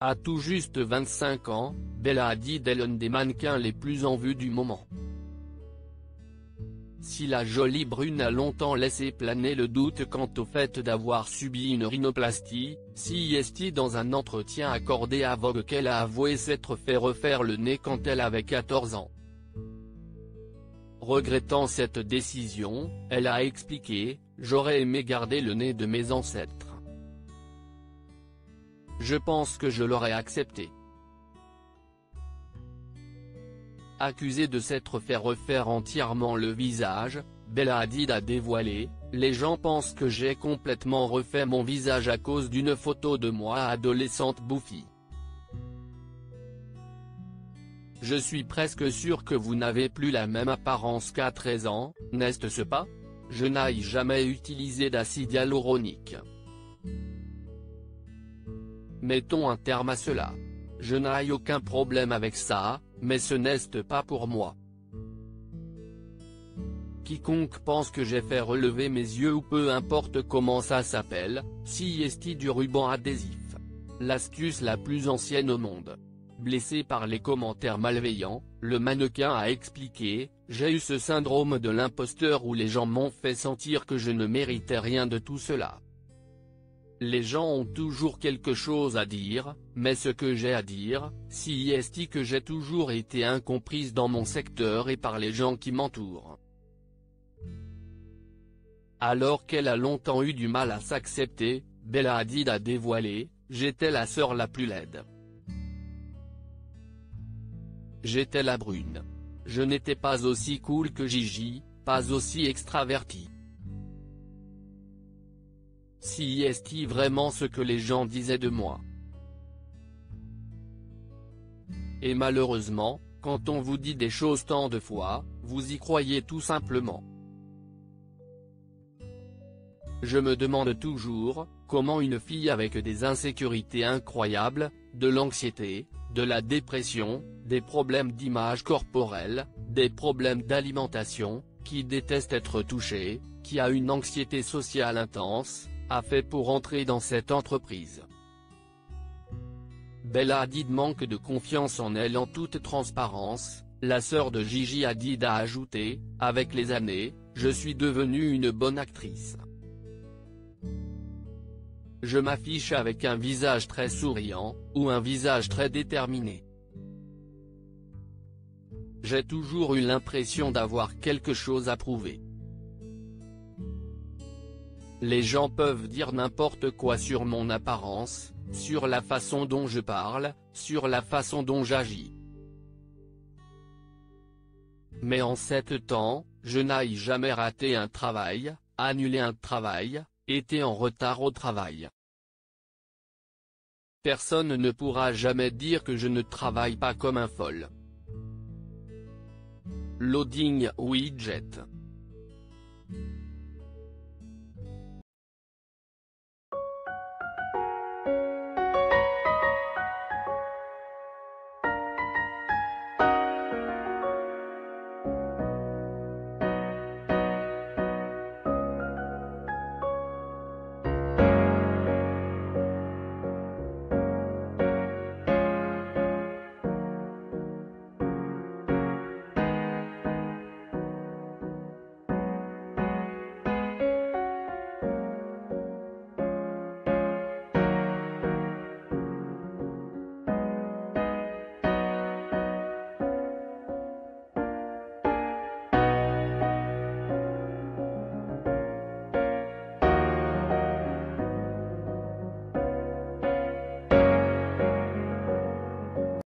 À tout juste 25 ans, Bella Hadid est l'un des mannequins les plus en vue du moment. Si la jolie brune a longtemps laissé planer le doute quant au fait d'avoir subi une rhinoplastie, CEST dans un entretien accordé à Vogue qu'elle a avoué s'être fait refaire le nez quand elle avait 14 ans. Regrettant cette décision, elle a expliqué « J'aurais aimé garder le nez de mes ancêtres. Je pense que je l'aurais accepté ». Accusée de s'être fait refaire entièrement le visage, Bella Hadid a dévoilé « Les gens pensent que j'ai complètement refait mon visage à cause d'une photo de moi adolescente bouffie. Je suis presque sûre que vous n'avez plus la même apparence qu'à 13 ans, n'est-ce pas? Je n'ai jamais utilisé d'acide hyaluronique. Mettons un terme à cela. Je n'ai aucun problème avec ça, mais ce n'est pas pour moi. Quiconque pense que j'ai fait relever mes yeux ou peu importe comment ça s'appelle, CEST du ruban adhésif. L'astuce la plus ancienne au monde. Blessé par les commentaires malveillants, le mannequin a expliqué « J'ai eu ce syndrome de l'imposteur où les gens m'ont fait sentir que je ne méritais rien de tout cela. Les gens ont toujours quelque chose à dire, mais ce que j'ai à dire, c'est que j'ai toujours été incomprise dans mon secteur et par les gens qui m'entourent. » Alors qu'elle a longtemps eu du mal à s'accepter, Bella Hadid a dévoilé « J'étais la sœur la plus laide. J'étais la brune. Je n'étais pas aussi cool que Gigi, pas aussi extravertie. Si est-il vraiment ce que les gens disaient de moi? Et malheureusement, quand on vous dit des choses tant de fois, vous y croyez tout simplement. Je me demande toujours, comment une fille avec des insécurités incroyables, de l'anxiété, de la dépression, des problèmes d'image corporelle, des problèmes d'alimentation, qui déteste être touchée, qui a une anxiété sociale intense, a fait pour entrer dans cette entreprise. Bella Hadid manque de confiance en elle en toute transparence, la sœur de Gigi Hadid a ajouté, « Avec les années, je suis devenue une bonne actrice. Je m'affiche avec un visage très souriant, ou un visage très déterminé. J'ai toujours eu l'impression d'avoir quelque chose à prouver. Les gens peuvent dire n'importe quoi sur mon apparence, sur la façon dont je parle, sur la façon dont j'agis. Mais en 7 ans, je n'ai jamais raté un travail, annulé un travail, été en retard au travail. Personne ne pourra jamais dire que je ne travaille pas comme un folle. Loading widget.